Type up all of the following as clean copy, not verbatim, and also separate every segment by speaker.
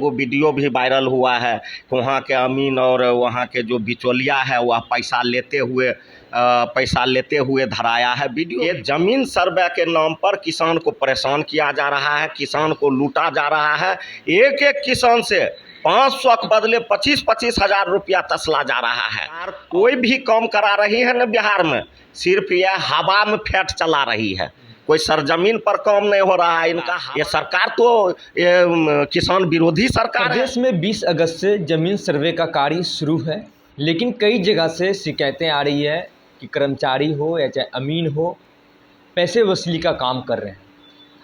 Speaker 1: वो वीडियो भी वायरल हुआ है कि वहाँ के अमीन और वहाँ के जो बिचौलिया है वह पैसा लेते हुए धराया है वीडियो। ये जमीन सर्वे के नाम पर किसान को परेशान किया जा रहा है, किसान को लूटा जा रहा है। एक एक किसान से 500 के बदले 25-25 हजार रुपया तसला जा रहा है। कोई भी काम करा रही है न बिहार में, सिर्फ यह हवा में फैट चला रही है, कोई सरजमीन पर काम नहीं हो रहा है इनका। ये सरकार तो किसान विरोधी सरकार है।
Speaker 2: प्रदेश में 20 अगस्त से जमीन सर्वे का कार्य शुरू है, लेकिन कई जगह से शिकायतें आ रही है कि कर्मचारी हो या चाहे अमीन हो, पैसे वसूली का काम कर रहे हैं।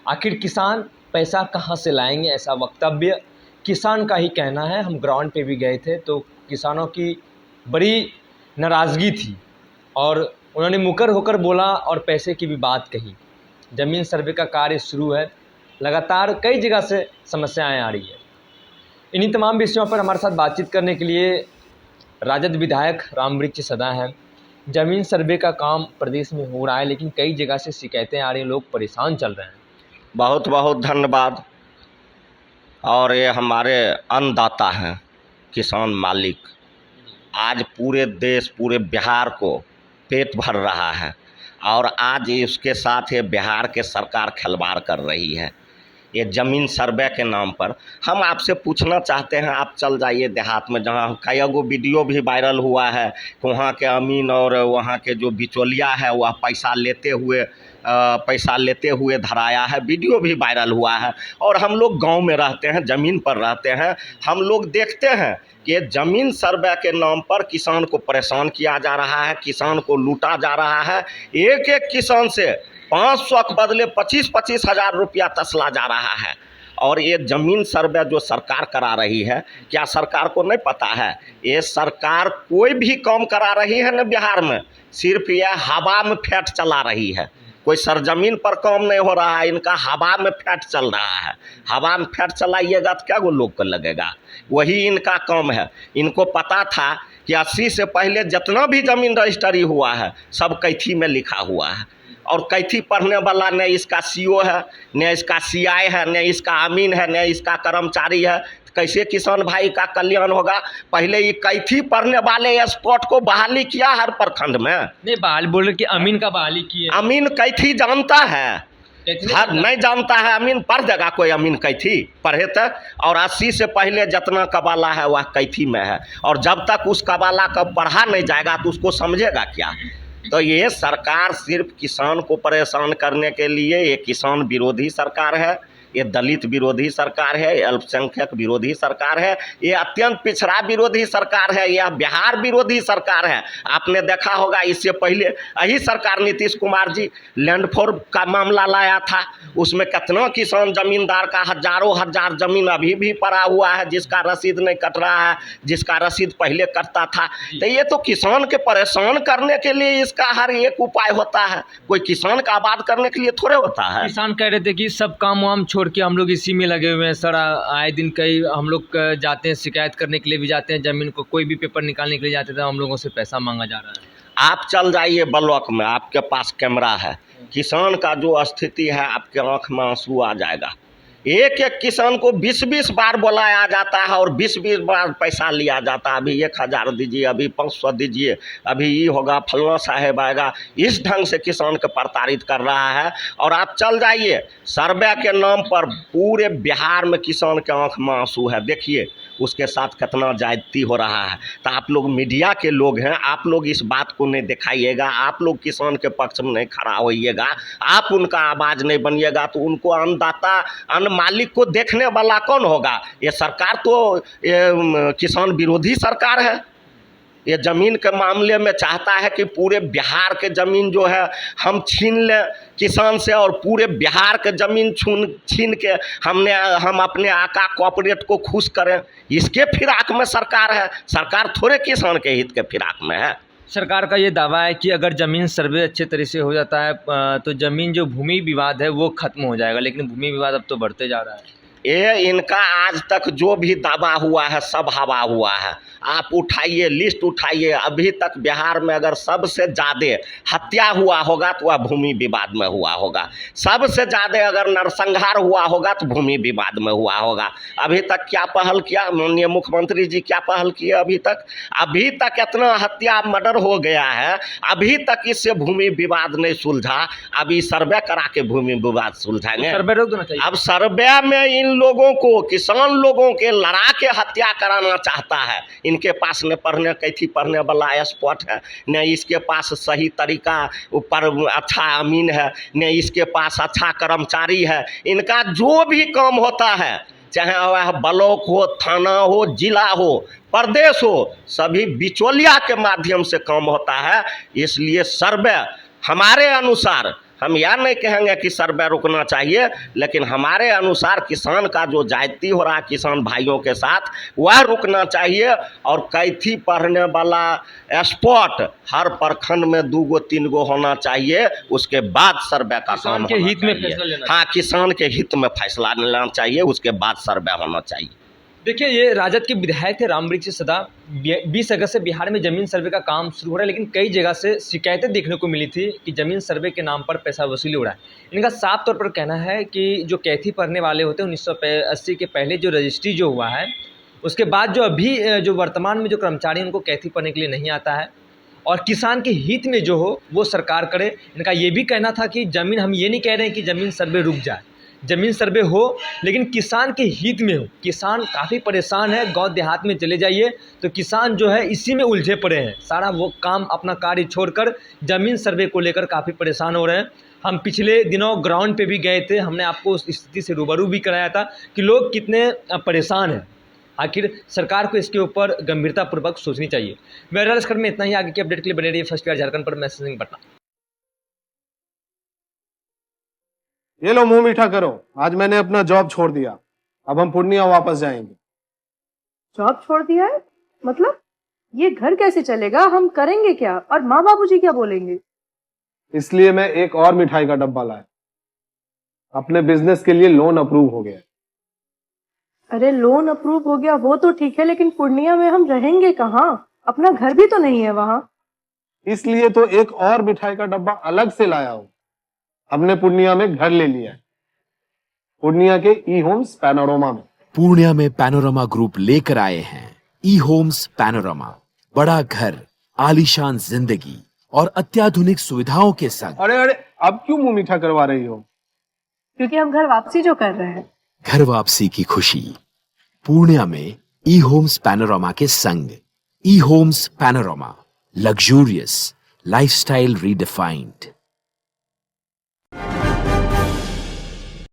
Speaker 2: आखिर किसान पैसा कहां से लाएंगे, ऐसा वक्तव्य किसान का ही कहना है। हम ग्राउंड पे भी गए थे तो किसानों की बड़ी नाराज़गी थी और उन्होंने मुकर होकर बोला और पैसे की भी बात कही। ज़मीन सर्वे का कार्य शुरू है, लगातार कई जगह से समस्याएं आ रही है। इन्हीं तमाम विषयों पर हमारे साथ बातचीत करने के लिए राजद विधायक रामवृक्ष सदा हैं। ज़मीन सर्वे का काम प्रदेश में हो रहा है, लेकिन कई जगह से शिकायतें आ रही हैं, लोग परेशान चल रहे हैं।
Speaker 1: बहुत बहुत धन्यवाद। और ये हमारे अन्नदाता हैं, किसान मालिक, आज पूरे देश पूरे बिहार को पेट भर रहा है और आज उसके साथ ये बिहार के सरकार खिलवाड़ कर रही है। ये ज़मीन सर्वे के नाम पर हम आपसे पूछना चाहते हैं, आप चल जाइए देहात में, जहाँ कई गो वीडियो भी वायरल हुआ है कि वहाँ के अमीन और वहाँ के जो बिचौलिया है वह पैसा लेते हुए धराया है, वीडियो भी वायरल हुआ है। और हम लोग गांव में रहते हैं, ज़मीन पर रहते हैं, हम लोग देखते हैं कि ज़मीन सर्वे के नाम पर किसान को परेशान किया जा रहा है, किसान को लूटा जा रहा है। एक एक किसान से 500 के बदले 25-25 हजार रुपया तसला जा रहा है। और ये ज़मीन सर्वे जो सरकार करा रही है, क्या सरकार को नहीं पता है? ये सरकार कोई भी काम करा रही है न बिहार में, सिर्फ यह हवा में फैट चला रही है, कोई सरजमीन पर काम नहीं हो रहा है इनका, हवा में फैट चल रहा है। हवा में फैट चलाइएगा तो क्या वो लोग को लगेगा? वही इनका काम है। इनको पता था कि 80 से पहले जितना भी ज़मीन रजिस्ट्री हुआ है सब कैथी में लिखा हुआ है, और कैथी पढ़ने वाला न इसका सीओ है, न इसका सीआई है, न इसका अमीन है, न इसका कर्मचारी है। कैसे किसान भाई का कल्याण होगा? पहले ये कैथी पढ़ने वाले स्पॉट को बहाली किया हर प्रखंड में।
Speaker 2: नहीं, बहाल बोल रहे कि अमीन का बहाली की है।
Speaker 1: अमीन कैथी जानता है? हर नहीं जानता है। अमीन पढ़ देगा कोई? अमीन कैथी पढ़े तो? और 80 से पहले जितना कबाला है वह कैथी में है, और जब तक उस कबाला का पढ़ा नहीं जाएगा तो उसको समझेगा क्या? तो ये सरकार सिर्फ किसान को परेशान करने के लिए, ये किसान विरोधी सरकार है, ये दलित विरोधी सरकार है, ये अल्पसंख्यक विरोधी सरकार है, ये अत्यंत पिछड़ा विरोधी सरकार है, यह बिहार विरोधी सरकार है। आपने देखा होगा इससे पहले यही सरकार नीतीश कुमार जी लैंड फोर का मामला लाया था, उसमें कितना किसान जमींदार का हजारों हजार जमीन अभी भी पड़ा हुआ है, जिसका रसीद नहीं कट रहा है, जिसका रसीद पहले कटता था। तो ये तो किसान के परेशान करने के लिए इसका हर एक उपाय होता है, कोई किसान का आबाद करने के लिए थोड़े होता है।
Speaker 2: किसान कह रहे थे कि सब काम वाम छोड़ के हम लोग इसी में लगे हुए हैं सर। आए दिन कई हम लोग जाते हैं, शिकायत करने के लिए भी जाते हैं, ज़मीन को कोई भी पेपर निकालने के लिए जाते थे, हम लोगों से पैसा मांगा जा रहा है।
Speaker 1: आप चल जाइए ब्लॉक में, आपके पास कैमरा है, किसान का जो स्थिति है आपके आंख में आंसू आ जाएगा। एक एक किसान को 20-20 बार बुलाया जाता है और 20-20 बार पैसा लिया जाता है। अभी 1000 दीजिए, अभी 500 दीजिए, अभी ये होगा, फलना साहेब आएगा। इस ढंग से किसान को प्रताड़ित कर रहा है। और आप चल जाइए सर्वे के नाम पर पूरे बिहार में किसान के आंख में आंसू है। देखिए उसके साथ कितना ज्यादती हो रहा है। तो आप लोग मीडिया के लोग हैं, आप लोग इस बात को नहीं दिखाइएगा, आप लोग किसान के पक्ष में नहीं खड़ा होइएगा, आप उनका आवाज़ नहीं बनिएगा, तो उनको अन्नदाता अन्न मालिक को देखने वाला कौन होगा? ये सरकार तो किसान विरोधी सरकार है। ये ज़मीन के मामले में चाहता है कि पूरे बिहार के ज़मीन जो है हम छीन लें किसान से, और पूरे बिहार के ज़मीन छीन के हम अपने आका कॉर्पोरेट को खुश करें। इसके फिराक में सरकार है, सरकार थोड़े किसान के हित के फिराक में है।
Speaker 2: सरकार का ये दावा है कि अगर ज़मीन सर्वे अच्छे तरह से हो जाता है तो ज़मीन जो भूमि विवाद है वो ख़त्म हो जाएगा, लेकिन भूमि विवाद अब तो बढ़ते जा रहा है।
Speaker 1: ये इनका आज तक जो भी दावा हुआ है सब हवा हुआ है। आप उठाइए, लिस्ट उठाइए, अभी तक बिहार में अगर सबसे ज़्यादा हत्या हुआ होगा तो वह भूमि विवाद में हुआ होगा, सबसे ज़्यादा अगर नरसंहार हुआ होगा तो भूमि विवाद में हुआ होगा। अभी तक क्या पहल किया माननीय मुख्यमंत्री जी, क्या पहल किए अभी तक इतना हत्या मर्डर हो गया है, अभी तक इससे भूमि विवाद नहीं सुलझा। अभी सर्वे करा के भूमि विवाद सुलझाएंगे।
Speaker 2: सर्वे रोक देना चाहिए।
Speaker 1: अब सर्वे में इन लोगों को, किसान लोगों के लड़ा के हत्या कराना चाहता है। इनके पास न पढ़ने कैथी पढ़ने वाला स्पॉट है, न इसके पास सही तरीका ऊपर अच्छा अमीन है, न इसके पास अच्छा कर्मचारी है। इनका जो भी काम होता है, चाहे वह ब्लॉक हो, थाना हो, जिला हो, प्रदेश हो, सभी बिचौलिया के माध्यम से काम होता है। इसलिए सर्वे हमारे अनुसार, हम यह नहीं कहेंगे कि सर्वे रुकना चाहिए, लेकिन हमारे अनुसार किसान का जो जायती हो रहा है किसान भाइयों के साथ, वह रुकना चाहिए। और कैथी पढ़ने वाला स्पॉट हर प्रखंड में 2 गो 3 गो होना चाहिए। उसके बाद सर्वे का काम
Speaker 2: किसान के हित में फैसला लेना।
Speaker 1: हाँ, किसान के हित में फैसला लेना चाहिए, उसके बाद सर्वे होना चाहिए।
Speaker 2: देखिए, ये राजद के विधायक थे रामवृक्ष सदा। 20 अगस्त से बिहार में ज़मीन सर्वे का काम शुरू हो रहा है, लेकिन कई जगह से शिकायतें देखने को मिली थी कि ज़मीन सर्वे के नाम पर पैसा वसूली हो रहा है। इनका साफ तौर पर कहना है कि जो कैथी पढ़ने वाले होते हैं 1980 के पहले जो रजिस्ट्री जो हुआ है, उसके बाद जो अभी जो वर्तमान में जो कर्मचारी उनको कैथी पढ़ने के लिए नहीं आता है, और किसान के हित में जो हो वो सरकार करे। इनका ये भी कहना था कि ज़मीन, हम ये नहीं कह रहे हैं कि ज़मीन सर्वे रुक जाए, ज़मीन सर्वे हो लेकिन किसान के हित में हो। किसान काफ़ी परेशान है, गांव देहात में चले जाइए तो किसान जो है इसी में उलझे पड़े हैं। सारा वो काम, अपना कार्य छोड़कर ज़मीन सर्वे को लेकर काफ़ी परेशान हो रहे हैं। हम पिछले दिनों ग्राउंड पे भी गए थे, हमने आपको उस स्थिति से रूबरू भी कराया था कि लोग कितने परेशान हैं। आखिर सरकार को इसके ऊपर गंभीरतापूर्वक सोचनी चाहिए। मेरा लश्कर में इतना ही। आगे की अपडेट के लिए बने रहिए फर्स्ट ईयर झारखंड पर। मैसेजिंग पटना।
Speaker 3: ये लो मुंह मीठा करो, आज मैंने अपना जॉब छोड़ दिया, अब हम पूर्णिया वापस जाएंगे।
Speaker 4: जॉब छोड़ दिया है? मतलब ये घर कैसे चलेगा? हम करेंगे क्या? और माँ बाबूजी क्या बोलेंगे?
Speaker 3: इसलिए मैं एक और मिठाई का डब्बा लाया। अपने बिजनेस के लिए लोन अप्रूव हो गया।
Speaker 4: अरे लोन अप्रूव हो गया वो तो ठीक है, लेकिन पूर्णिया में हम रहेंगे कहाँ? अपना घर भी तो नहीं है वहाँ।
Speaker 3: इसलिए तो एक और मिठाई का डब्बा अलग से लाया हूँ। हमने पूर्णिया में घर ले लिया है, पूर्णिया के ई होम्स पैनोरमा में।
Speaker 5: पूर्णिया में पैनोरमा ग्रुप लेकर आए हैं ई होम्स पैनोरमा। बड़ा घर, आलीशान जिंदगी और अत्याधुनिक सुविधाओं के संग।
Speaker 3: अरे अरे, अब क्यों मुंह मीठा करवा रही हो?
Speaker 4: क्योंकि हम घर वापसी जो कर रहे हैं।
Speaker 5: घर वापसी की खुशी पूर्णिया में ई होम्स पैनोरमा के संग। ई homes panorama, luxurious lifestyle redefined.